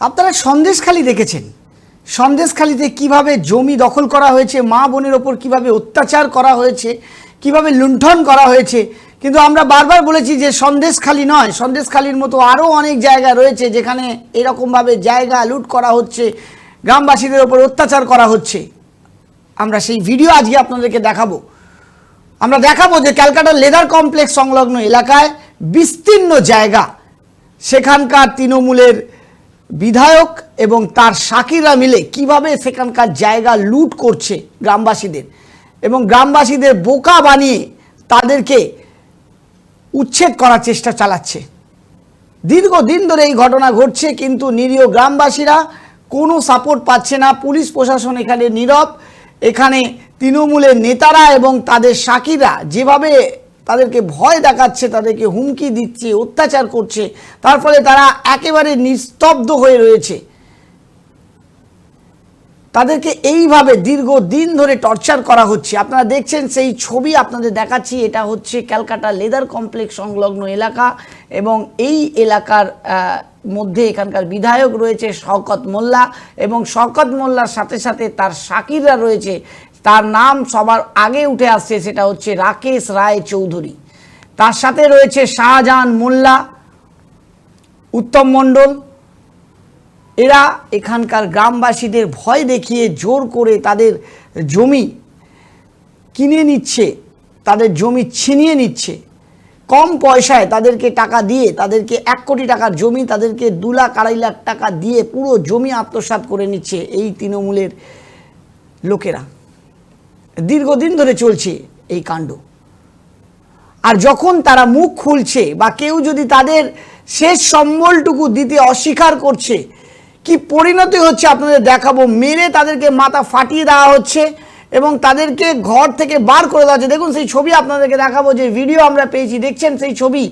আপনারা সন্দেশখালী দেখেছেন, সন্দেশখালীতে কিভাবে জমি দখল করা হয়েছে, মা বোনের ওপর কিভাবে অত্যাচার করা হয়েছে, কিভাবে লুণ্ঠন করা হয়েছে। কিন্তু আমরা বারবার বলেছি যে সন্দেশখালী নয়, সন্দেশখালীর মতো আরও অনেক জায়গা রয়েছে যেখানে এরকমভাবে জায়গা লুট করা হচ্ছে, গ্রামবাসীদের ওপর অত্যাচার করা হচ্ছে। আমরা সেই ভিডিও আজকে আপনাদেরকে দেখাবো। আমরা দেখাবো যে ক্যালকাটা লেদার কমপ্লেক্স সংলগ্ন এলাকায় বিস্তীর্ণ জায়গা, সেখানকার তৃণমূলের বিধায়ক এবং তার সাকিরা মিলে কিভাবে সেখানকার জায়গা লুট করছে গ্রামবাসীদের, এবং গ্রামবাসীদের বোকা বানিয়ে তাদেরকে উচ্ছেদ করার চেষ্টা চালাচ্ছে। দীর্ঘদিন ধরে এই ঘটনা ঘটছে, কিন্তু নিরীহ গ্রামবাসীরা কোনো সাপোর্ট পাচ্ছে না। পুলিশ প্রশাসন এখানে নীরব। এখানে তৃণমূলের নেতারা এবং তাদের সাকিরা যেভাবে তাদেরকে ভয় দেখাচ্ছে, তাদেরকে হুমকি দিচ্ছে, অত্যাচার করছে, তার ফলে তারা একেবারে নিস্তব্ধ হয়ে রয়েছে। তাদেরকে এইভাবে দীর্ঘদিন ধরে টর্চার করা হচ্ছে। আপনারা দেখছেন সেই ছবি আপনাদের দেখাচ্ছি। এটা হচ্ছে ক্যালকাটা লেদার কমপ্লেক্স সংলগ্ন এলাকা, এবং এই এলাকার মধ্যে এখানকার বিধায়ক রয়েছে শওকত মোল্লা, এবং শওকত মোল্লার সাথে সাথে তার সাকিররা রয়েছে। তার নাম সবার আগে উঠে আসছে, সেটা হচ্ছে রাকেশ রায় চৌধুরী। তার সাথে রয়েছে শাহজাহান মোল্লা, উত্তম মণ্ডল। এরা এখানকার গ্রামবাসীদের ভয় দেখিয়ে জোর করে তাদের জমি কিনে নিচ্ছে, তাদের জমি ছিনিয়ে নিচ্ছে। কম পয়সায় তাদেরকে টাকা দিয়ে, তাদেরকে 1 কোটি টাকার জমি তাদেরকে 2 লাখ 2.5 লাখ টাকা দিয়ে পুরো জমি আত্মসাৎ করে নিচ্ছে এই তৃণমূলের লোকেরা। দীর্ঘদিন ধরে চলছে এই কাণ্ড। আর যখন তারা মুখ খুলছে বা কেউ যদি তাদের শেষ সম্বলটুকু দিতে অস্বীকার করছে, কি পরিণতি হচ্ছে আপনাদের দেখাবো। মেরে তাদেরকে মাথা ফাটিয়ে দেওয়া হচ্ছে এবং তাদেরকে ঘর থেকে বার করে দেওয়া হচ্ছে। দেখুন সেই ছবি আপনাদেরকে দেখাবো, যে ভিডিও আমরা পেয়েছি, দেখছেন সেই ছবি।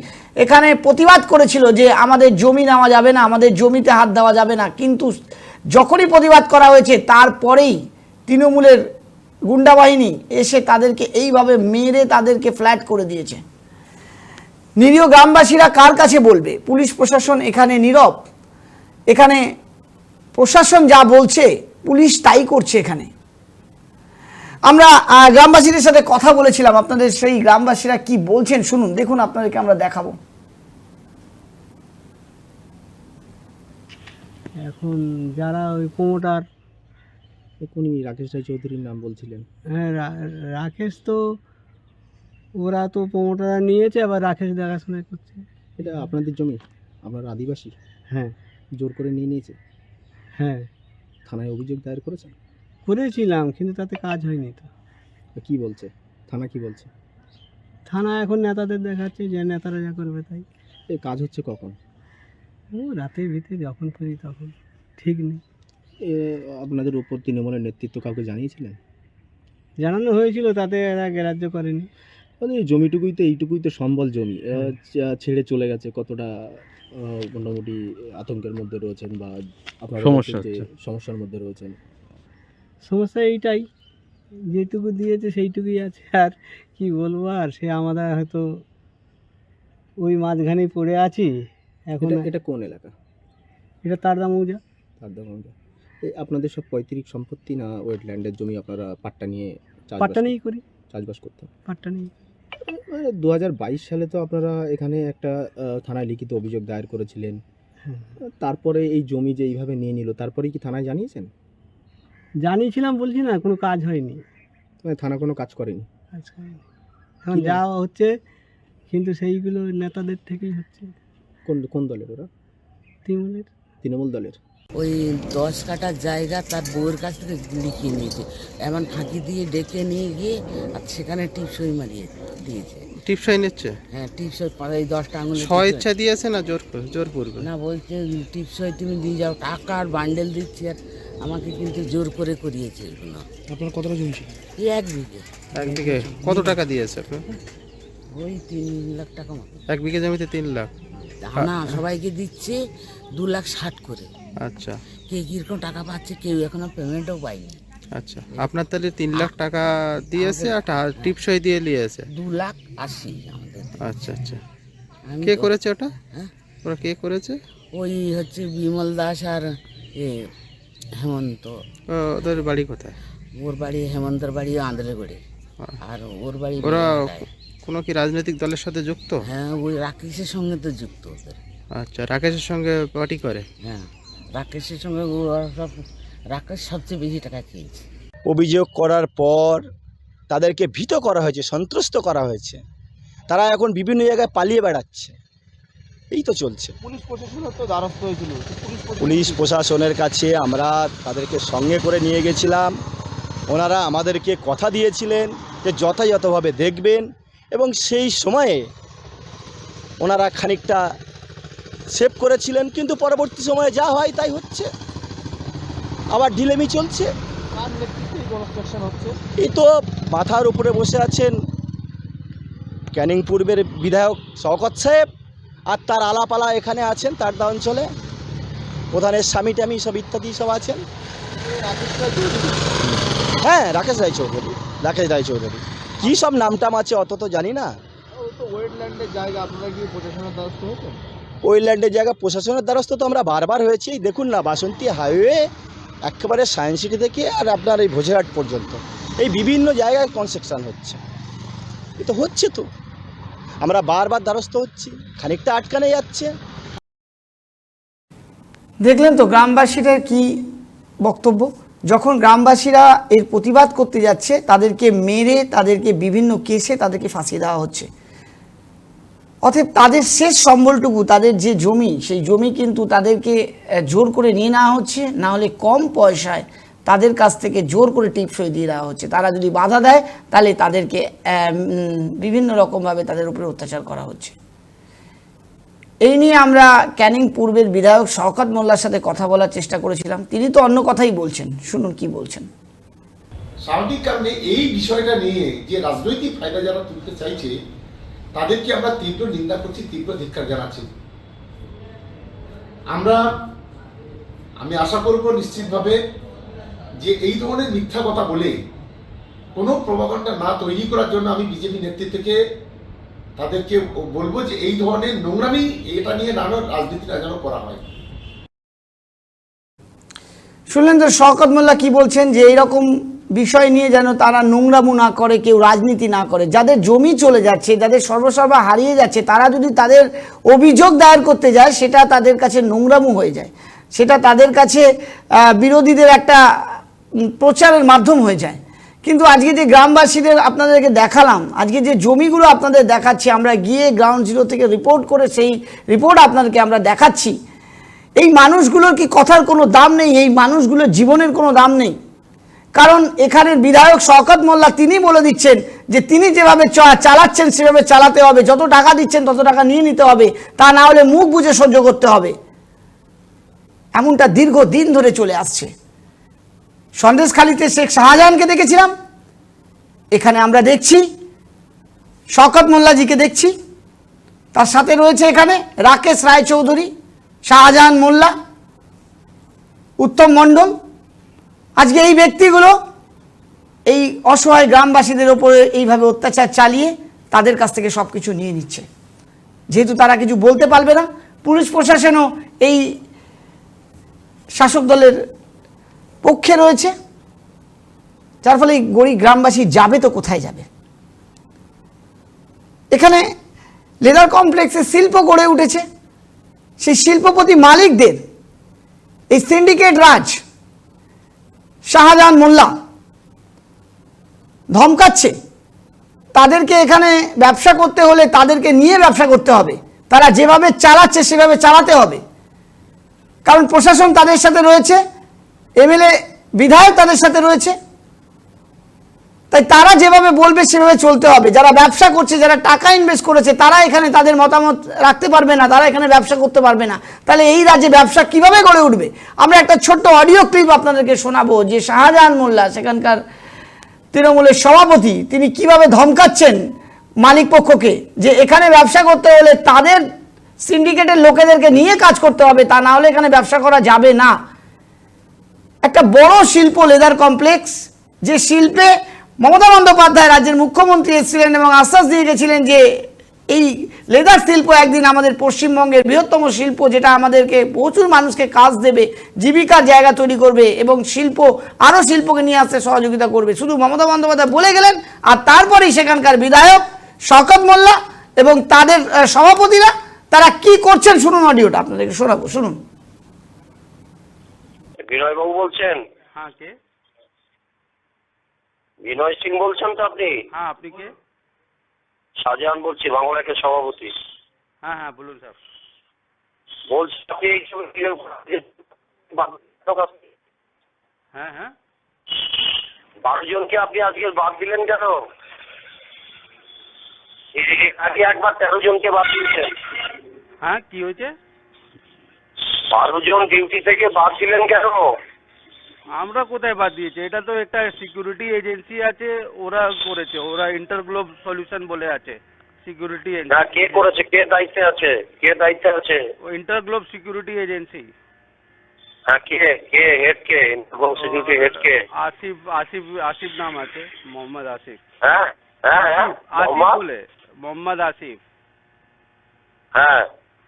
এখানে প্রতিবাদ করেছিল যে আমাদের জমি নেওয়া যাবে না, আমাদের জমিতে হাত দেওয়া যাবে না, কিন্তু যখনই প্রতিবাদ করা হয়েছে তারপরেই তৃণমূলের গুন্ডা বাহিনী এসে তাদেরকে এইভাবে মেরে তাদেরকে ফ্ল্যাট করে দিয়েছে। নিরীহ গ্রামবাসীরা কার কাছে বলবে? পুলিশ প্রশাসন এখানে নীরব। এখানে প্রশাসন যা বলছে পুলিশ তাই করছে। এখানে আমরা গ্রামবাসীদের সাথে কথা বলেছিলাম, আপনাদের সেই গ্রামবাসীরা কি বলছেন শুনুন। দেখুন আপনাদেরকে আমরা দেখাবো। এখন যারা ওই প্রমোটার, কোনি রাকেশ রায় চৌধুরীর নাম বলছিলেন? হ্যাঁ রাকেশ, তো ওরা তো প্রমোটাররা নিয়েছে, আবার রাকেশ দেখাশোনা করছে। এটা আপনাদের জমি, আপনারা আদিবাসী? হ্যাঁ। জোর করে নিয়ে নিয়েছে? হ্যাঁ, থানায় অভিযোগ দায়ের করেছেন? করেছিলাম, কিন্তু তাতে কাজ হয়নি। তো কি বলছে থানা, কি বলছে? থানা এখন নেতাদের দেখাচ্ছে, যে নেতারা যা করবে তাই। এই কাজ হচ্ছে কখন? ও রাতের ভিতরে যখন করি তখন, ঠিক নেই। আপনাদের উপর তৃণমূলের নেতৃত্ব কাউকে জানিয়েছিলেন? জানানো হয়েছিল, তাতে এরা গ্রাহ্য করেনি। মানে জমিটুকুই তো, এইটুকুই তো সম্বল জমি, ছেড়ে চলে গেছে। কতটা মোটামুটি আতঙ্কের মধ্যে রয়েছেন বা আপনার সমস্যার মধ্যে রয়েছেন? সমস্যা এইটাই, যেটুকু দিয়েছে সেইটুকুই আছে, আর কি বলবো। আর সে আমাদের হয়তো ওই মাঝখানেই পড়ে আছি এখন। এটা কোন এলাকা? এটা তারদা মৌজা। তারদা মৌজা। আপনাদের সব পৈতৃক সম্পত্তি না ওয়েটল্যান্ডের জমি? আপনারা পাট্টা নিয়ে করি, চাষবাস করতেন? পাট্টা নিয়ে। 2022 সালে তো আপনারা এখানে একটা থানায় লিখিত অভিযোগ দায়ের করেছিলেন। তারপরে এই জমি যে এইভাবে নিয়ে নিল, তারপরে কি থানায় জানিয়েছেন? জানিয়েছিলাম, বলছি না, কোনো কাজ হয়নি। থানা কোনো কাজ করেনি? এখন যা হচ্ছে, কিন্তু সেইগুলো নেতাদের থেকেই হচ্ছে। কোন দলের ওরা? তৃণমূল দলের। ওই 10 কাঠা জায়গা তার বউয়ের কাছ থেকে লিখিয়ে নিয়েছে, এমন ফাঁকি দিয়ে ডেকে নিয়ে গিয়ে আর সেখানে টিপসই মারিয়ে দিয়েছে। টিপসই নিচ্ছে? হ্যাঁ, টিপসই এই 10টা আঙুল স্বেচ্ছা দিয়েছে না জোরপূর্বক? না, বলছে টিপসই তুমি দিয়ে যাও, টাকা আর বান্ডেল দিচ্ছি, আর আমাকে কিন্তু জোর করে করিয়েছে এগুলো। আপনার কতটা জমি ছিল? এই 1 বিঘে। 1 বিঘে কত টাকা দিয়েছে আপনার? ওই 3 লাখ টাকা মতো। 1 বিঘে জমিতে 3 লাখ? না, সবাইকে দিচ্ছে 2,60,000 করে। আচ্ছা, কে কিরকম টাকা পাচ্ছে কেউ এখনো পেমেন্টও পায়নি। আচ্ছা, আপনার তাহলে 3 লাখ টাকা দিয়েছে আর টিপসই দিয়ে নিয়েছে 2,80,000 আমাদের। আচ্ছা আচ্ছা, কে করেছে ওটা? হ্যাঁ, ওরা কে করেছে? ওই হচ্ছে বিমল দাস আর হেমন্ত। ওদের বাড়ি কোথায়? ওর বাড়ি, হেমন্তর বাড়ি আন্দ্রেগড়ে, আর ওর বাড়ি ওরা বেলেঘাটায়। কোনো কি রাজনৈতিক দলের সাথে যুক্ত? হ্যাঁ, ওই রাকেশের সঙ্গে তো যুক্ত ওদের। আচ্ছা, রাকেশের সঙ্গে পার্টি করে? হ্যাঁ, রাকেশের সঙ্গে ওরা সব, রাকেশ সবচেয়ে বেশি টাকা খেয়েছে। অভিযোগ করার পর তাদেরকে ভীত করা হয়েছে, সন্ত্রস্ত করা হয়েছে, তারা এখন বিভিন্ন জায়গায় পালিয়ে বেড়াচ্ছে। এই তো চলছে। পুলিশ প্রশাসনের তো দ্বারস্থ হয়েছিল, পুলিশ প্রশাসনের কাছে আমরা তাদেরকে সঙ্গে করে নিয়ে গেছিলাম। ওনারা আমাদেরকে কথা দিয়েছিলেন যে যথাযথভাবে দেখবেন, এবং সেই সময়ে ওনারা খানিকটা সেভ করেছিলেন, কিন্তু পরবর্তী সময়ে যা হয় তাই হচ্ছে, আবার ঢিলেমি চলছে। কার নেতৃত্বে এই কনস্ট্রাকশন হচ্ছে? এই তো মাথার উপরে বসে আছেন ক্যানিং পূর্বের বিধায়ক শওকত সাহেব, আর তার আলাপালা এখানে আছেন তারদা অঞ্চলে প্রধানের স্বামী টামি সব ইত্যাদি সব আছেন। হ্যাঁ, রাকেশ রায়চৌধুরী কী সব নামটাম আছে অত তো জানি না। তো ওয়েটল্যান্ডের জায়গা, আপনারা কি প্রশাসনের দ্বারস্থ হয়েছেন? ওয়েটল্যান্ডের জায়গা প্রশাসনের দ্বারস্থ তো আমরা বারবার হয়েছি। দেখুন না, বাসন্তী হাইওয়ে একেবারে সায়েন্স সিটি থেকে আর আপনার এই ভোজেরহাট পর্যন্ত এই বিভিন্ন জায়গায় কনস্ট্রাকশন হচ্ছে। এ তো হচ্ছে, তো আমরা বারবার দ্বারস্থ হচ্ছি, খানিকটা আটকানে যাচ্ছে। দেখলেন তো গ্রামবাসীদের কি বক্তব্য। যখন গ্রামবাসীরা এর প্রতিবাদ করতে যাচ্ছে, তাদেরকে মেরে, তাদেরকে বিভিন্ন কেসে তাদেরকে ফাঁসিয়ে দেওয়া হচ্ছে। অতএব তাদের শেষ সম্বলটুকু, তাদের যে জমি, সেই জমি কিন্তু তাদেরকে জোর করে নিয়ে নেওয়া হচ্ছে, না হলে কম পয়সায় তাদের কাছ থেকে জোর করে টিপসই দিয়ে দেওয়া হচ্ছে। তারা যদি বাধা দেয় তাহলে তাদেরকে বিভিন্ন রকমভাবে তাদের উপরে অত্যাচার করা হচ্ছে। এই নিয়ে আমরা ক্যানিং পূর্বের বিধায়ক শওকত মোল্লার সাথে কথা বলার চেষ্টা করেছিলাম। তিনি তো অন্য কথাই বলছেন, শুনুন কি বলছেন। সামাজিক কারণে এই বিষয়টা নিয়ে যে রাজনৈতিক ফায়দা যারা তুলতে চাইছে, তাদেরকে আমরা তীব্র নিন্দা করছি, তীব্র ধিক্কার জানাচ্ছি। আমি আশা করব নিশ্চিতভাবে যে এই ধরনের মিথ্যা কথা বলে কোনো প্রভাকাণ্ডা না তৈরি করার জন্য আমি বিজেপি নেতৃত্বকে তাদেরকে বলবো যে এই ধরনের নোংরামি এটা নিয়ে নানা রাজনীতিটা যেন করা হয়। শুনলেন তো শওকত মোল্লা কি বলছেন, যে এইরকম বিষয় নিয়ে যেন তারা নোংরামো না করে, কেউ রাজনীতি না করে। যাদের জমি চলে যাচ্ছে, যাদের সর্বসর্বা হারিয়ে যাচ্ছে, তারা যদি তাদের অভিযোগ দায়ের করতে যায়, সেটা তাদের কাছে নোংরামো হয়ে যায়, সেটা তাদের কাছে বিরোধীদের একটা প্রচারের মাধ্যম হয়ে যায়। কিন্তু আজকে যে গ্রামবাসীদের আপনাদেরকে দেখালাম, আজকে যে জমিগুলো আপনাদের দেখাচ্ছি, আমরা গিয়ে গ্রাউন্ড জিরো থেকে রিপোর্ট করে সেই রিপোর্ট আপনাদেরকে আমরা দেখাচ্ছি, এই মানুষগুলোর কি কথার কোনো দাম নেই? এই মানুষগুলোর জীবনের কোনো দাম নেই? কারণ এখানের বিধায়ক শওকত মোল্লা তিনি বলে দিচ্ছেন যে তিনি যেভাবে চালাচ্ছেন সেভাবে চালাতে হবে, যত টাকা দিচ্ছেন তত টাকা নিয়ে নিতে হবে, তা না হলে মুখ বুজে সহ্য করতে হবে। এমনটা দীর্ঘদিন ধরে চলে আসছে। সন্দেশখালীতে শেখ শাহজাহানকে দেখেছিলাম, এখানে আমরা দেখছি শওকত মোল্লাজিকে দেখছি, তার সাথে রয়েছে এখানে রাকেশ রায়চৌধুরী, শাহজাহান মোল্লা, উত্তম মণ্ডল। আজকে এই ব্যক্তিগুলো এই অসহায় গ্রামবাসীদের ওপরে এইভাবে অত্যাচার চালিয়ে তাদের কাছ থেকে সব কিছু নিয়ে নিচ্ছে। যেহেতু তারা কিছু বলতে পারবে না, পুলিশ প্রশাসনও এই শাসক দলের পক্ষে রয়েছে, যার ফলে গরিব গ্রামবাসী যাবে তো কোথায় যাবে? এখানে লেদার কমপ্লেক্সে শিল্প গড়ে উঠেছে, সেই শিল্পপতি মালিকদের এই সিন্ডিকেট রাজ শাহজাহান মোল্লা ধমকাচ্ছে। তাদেরকে এখানে ব্যবসা করতে হলে তাদেরকে নিয়ে ব্যবসা করতে হবে, তারা যেভাবে চালাচ্ছে সেভাবে চালাতে হবে। কারণ প্রশাসন তাদের সাথে রয়েছে, এমএলএ বিধায়ক তাদের সাথে রয়েছে, তাই তারা যেভাবে বলবে সেভাবে চলতে হবে। যারা ব্যবসা করছে, যারা টাকা ইনভেস্ট করেছে, তারা এখানে তাদের মতামত রাখতে পারবে না, তারা এখানে ব্যবসা করতে পারবে না। তাহলে এই রাজ্যে ব্যবসা কিভাবে গড়ে উঠবে? আমরা একটা ছোট্ট অডিও ক্লিপ আপনাদেরকে শোনাবো, যে শাহজাহান মোল্লা সেখানকার তৃণমূলের সভাপতি, তিনি কিভাবে ধমকাচ্ছেন মালিক পক্ষকে যে এখানে ব্যবসা করতে হলে তাদের সিন্ডিকেটের লোকেদেরকে নিয়ে কাজ করতে হবে, তা না হলে এখানে ব্যবসা করা যাবে না। একটা বড় শিল্প লেদার কমপ্লেক্স, যে শিল্পে মমতা বন্দ্যোপাধ্যায় রাজ্যের মুখ্যমন্ত্রী এসেছিলেন এবং আশ্বাস দিয়ে গেছিলেন যে এই লেদার শিল্প একদিন আমাদের পশ্চিমবঙ্গের বৃহত্তম শিল্প, যেটা আমাদেরকে প্রচুর মানুষকে কাজ দেবে, জীবিকার জায়গা তৈরি করবে এবং আরও শিল্পকে নিয়ে আসতে সহযোগিতা করবে। শুধু মমতা বন্দ্যোপাধ্যায় বলে গেলেন, আর তারপরেই সেখানকার বিধায়ক শওকত মোল্লা এবং তাদের সভাপতিরা তারা কি করছেন শুনুন, অডিওটা আপনাদেরকে শোনাবো, শুনুন। বিনয় বাবু বলছেন? হ্যাঁ, কে? বিনয় সিং বলছেন তো আপনি? হ্যাঁ, আপনি কে? শাহজাহান বলছি, বাংলাদেশের সভাপতি। হ্যাঁ হ্যাঁ, বলুন স্যার। বলছি আপনি এই হ্যাঁ হ্যাঁ, 12 জনকে আপনি আজকে বাদ দিলেন কেন? আগে একবার 13 জনকে বাদ দিয়েছেন। হ্যাঁ, কি হয়েছে? 12 জন ডিউটি থেকে বাদ দিলেন কেন? আমরা কোথায় বাদ দিয়েছি? এটা তো একটা সিকিউরিটি এজেন্সি আছে, ওরা করেছে, ওরা ইন্টারগ্লোব সলিউশন বলে আছে সিকিউরিটি না, এজেন্সি। কে করেছে? কে দায়িত্বে আছে? কে দায়িত্বে আছে? ও ইন্টারগ্লোব সিকিউরিটি এজেন্সি। হ্যাঁ, কে কে হেড কে? সিকিউরিটি হেড কে? আসিফ আসিফ আসিফ নাম আছে, মোহাম্মদ আসিফ। হ্যাঁ হ্যাঁ হ্যাঁ, আসিফ মোহাম্মদ? বলে, মোহাম্মদ আসিফ। হ্যাঁ,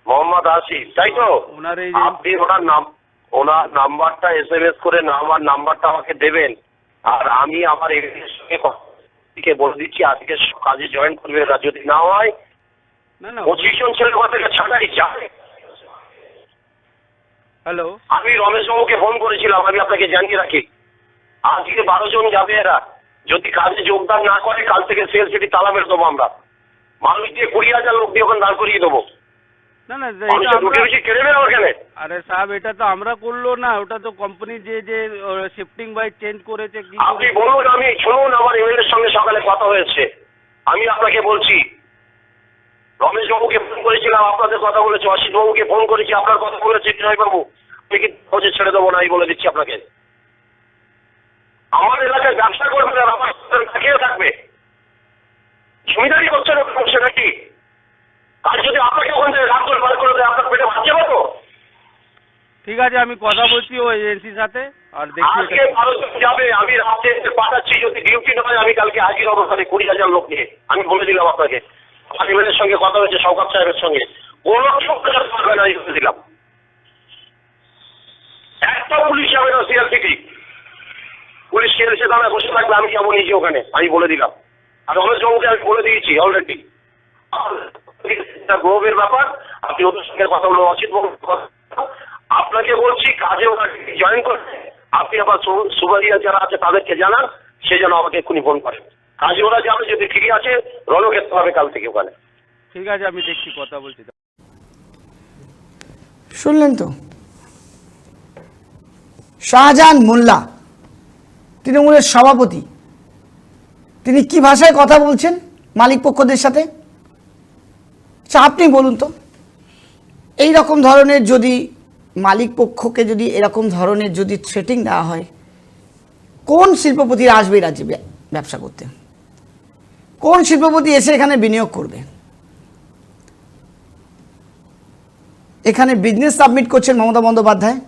মোহাম্মদ আসিফ, তাই তো? ওনার এই আপনি ওনার নাম্বারটা SMS করে আমার নাম্বারটা আমাকে দেবেন, আর আমি আমার এর সঙ্গে বলে দিচ্ছি আজকে কাজে জয়েন করবে। এরা যদি না হয় না না, 25 জন ছেলে থেকে ছাড়াই যায়। হ্যালো, আমি রমেশ বাবুকে ফোন করেছিলাম, আমি আপনাকে জানিয়ে রাখি আজকে 12 জন যাবে। এরা যদি কাজে যোগদান না করে কাল থেকে সেল সিটি তালা মেরে দেবো আমরা। মানুষ দিয়ে 20,000 লোক দিয়ে ওখানে দাঁড় করিয়ে দেবো। না না, এটা মানুষের ঢুকে বেশি কেড়ে নেবে ওখানে। আরে সাহেব, এটা তো আমরা করলো না, ওটা তো কোম্পানি যে শিফটিং বাই চেঞ্জ করেছে। কি আপনি বলুন, আমি শুনুন, আমার এমএলএ এর সঙ্গে সকালে কথা হয়েছে, আমি আপনাকে বলছি। রমেশ বাবুকে ফোন করেছিলাম, আপনাদের কথা বলেছি। অসিত বাবুকে ফোন করেছি, আপনার কথা বলেছি। বিনয় বাবু, আমি কিন্তু খোঁজে ছেড়ে দেবো না, আমি বলে দিচ্ছি আপনাকে। আমার এলাকায় ব্যবসা করবে না, আমার থাকিয়ে থাকবে। জমিদারি করছে না, করছে নাকি? আর যদি আপনাকে ওখান থেকে রাত করে বার করে দেয়, আপনার পেটে ভাত যাবে তো? ঠিক আছে, আমি কথা বলছি ওই এজেন্সির সাথে, আর দেখি আজকে 12 জন যাবে, আমি রাতে পাঠাচ্ছি। যদি ডিউটি না হয় আমি কালকে হাজির হবো ওখানে 20,000 লোক নিয়ে। আমি বলে দিলাম আপনাকে, আমার এমএলএর সঙ্গে কথা হয়েছে, শওকত সাহেবের সঙ্গে। কোনো সরকার পারবে না, বলে দিলাম। একটা পুলিশ যাবে না সিআরপিটি। পুলিশ এসে দাঁড়ায় বসে থাকবে, আমি যাবো নিজে ওখানে, আমি বলে দিলাম। আর রমেশ বাবুকে আমি বলে দিয়েছি অলরেডি। গৌরবের ব্যাপার, আপনি ওদের সঙ্গে কথা বলুন। অসিত বাবু, আপনাকে বলছি কাজে ওরা জয়েন করবে। আপনি আবার সুবারিয়া যারা আছে তাদেরকে জানান, সে যেন আমাকে এক্ষুনি ফোন করে। কাজে ওরা যাবে, যদি ঠিকই আছে রণক্ষেত্র হবে কাল থেকে ওখানে। ঠিক আছে, আমি দেখছি, কথা বলছি। শুনলেন তো, শাহজাহান মোল্লা তৃণমূলের সভাপতি, তিনি কি ভাষায় কথা বলছেন মালিক পক্ষদের সাথে? আচ্ছা, আপনি বলুন তো, এই রকম ধরনের যদি মালিক পক্ষকে যদি এরকম ধরনের যদি থ্রেটিং দেওয়া হয়, কোন শিল্পপতিরা আসবে এই রাজ্যে ব্যবসা করতে? কোন শিল্পপতি এসে এখানে বিনিয়োগ করবে? এখানে বিজনেস সাবমিট করছেন মমতা বন্দ্যোপাধ্যায়,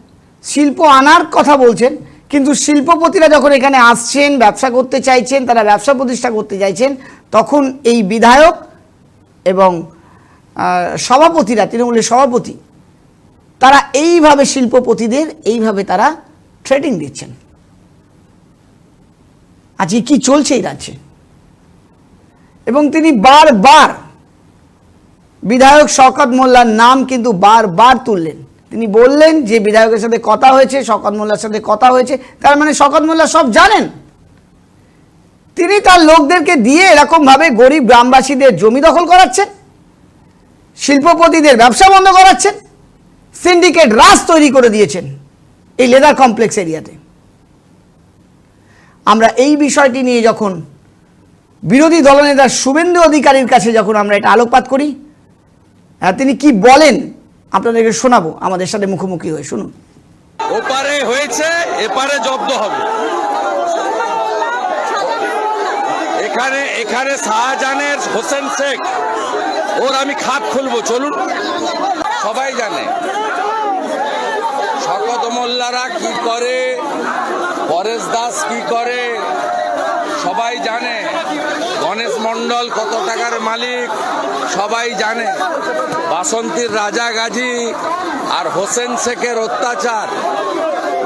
শিল্প আনার কথা বলছেন, কিন্তু শিল্পপতিরা যখন এখানে আসছেন, ব্যবসা করতে চাইছেন, তারা ব্যবসা প্রতিষ্ঠা করতে চাইছেন, তখন এই বিধায়ক এবং সভাপতিরা, তৃণমূলের সভাপতি, তারা এইভাবে শিল্পপতিদের এইভাবে তারা থ্রেটিং দিচ্ছেন। আজকে কি চলছে এই রাজ্যে? এবং তিনি বারবার বিধায়ক শওকত মোল্লার নাম কিন্তু বারবার তুললেন। তিনি বললেন যে বিধায়কের সাথে কথা হয়েছে, শওকত মোল্লার সাথে কথা হয়েছে। তার মানে শওকত মোল্লা সব জানেন। তিনি তার লোকদেরকে দিয়ে এরকমভাবে গরিব গ্রামবাসীদের জমি দখল করাচ্ছেন, শিল্পপতিদের ব্যবসা বন্ধ করাচ্ছেন, সিন্ডিকেট রাজ তৈরি করে দিয়েছেন এই লেদার কমপ্লেক্স এরিয়াতে। আমরা এই বিষয়টি নিয়ে যখন বিরোধী দলনেতা শুভেন্দু অধিকারীর কাছে যখন আমরা এটা আলোকপাত করি, তিনি কি বলেন আপনাদেরকে শোনাবো, আমাদের সাথে মুখোমুখি হয়ে শুনুন। ওপারে হয়েছে, এপারে জব্দ হবে। এখানে শাহজাহানের হোসেন শেখ, ওর আমি খাত খুলবো, চলুন। সবাই জানে শওকত মোল্লারা কি করে, পরেশ দাস কি করে, সবাই জানে গণেশ মণ্ডল কত টাকার মালিক, সবাই জানে বাসন্তীর রাজা গাজী আর হোসেন শেখের অত্যাচার,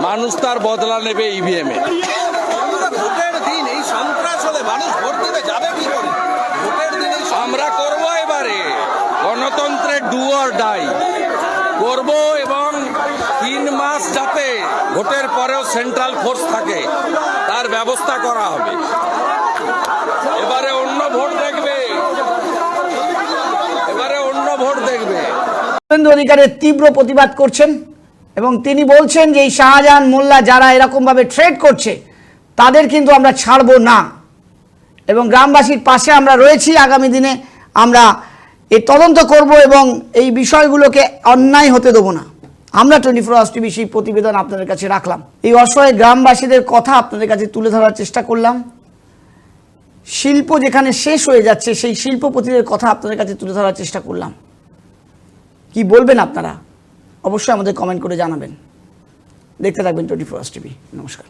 মানুষ তার বদলা নেবে ইভিএম এ। ভোটের দিন এই সন্ত্রাস হলে মানুষ ভোট দিতে যাবে কি করে? ভোটের দিন আমরা করব, এবারে গণতন্ত্রের ডু অর ডাই করব, এবং 3 মাস যাতে ভোটের পরেও সেন্ট্রাল ফোর্স থাকে তার ব্যবস্থা করা হবে। এবারে অন্য ভোট দেখবে, এবারে অন্য ভোট দেখবে। শুভেন্দু অধিকারের তীব্র প্রতিবাদ করছেন এবং তিনি বলছেন যে এই শাহজাহান মোল্লা যারা এরকমভাবে ট্রেড করছে তাদের কিন্তু আমরা ছাড়বো না, এবং গ্রামবাসীর পাশে আমরা রয়েছি। আগামী দিনে আমরা এই তদন্ত করব এবং এই বিষয়গুলোকে অন্যায় হতে দেবো না। আমরা 24 আওয়ার্স টিভি সেই প্রতিবেদন আপনাদের কাছে রাখলাম, এই অসহায় গ্রামবাসীদের কথা আপনাদের কাছে তুলে ধরার চেষ্টা করলাম। শিল্প যেখানে শেষ হয়ে যাচ্ছে সেই শিল্পপতিদের কথা আপনাদের কাছে তুলে ধরার চেষ্টা করলাম। কি বলবেন আপনারা অবশ্যই আমাদের কমেন্ট করে জানাবেন। দেখতে থাকবেন 24 আওয়ার্স টিভি। নমস্কার।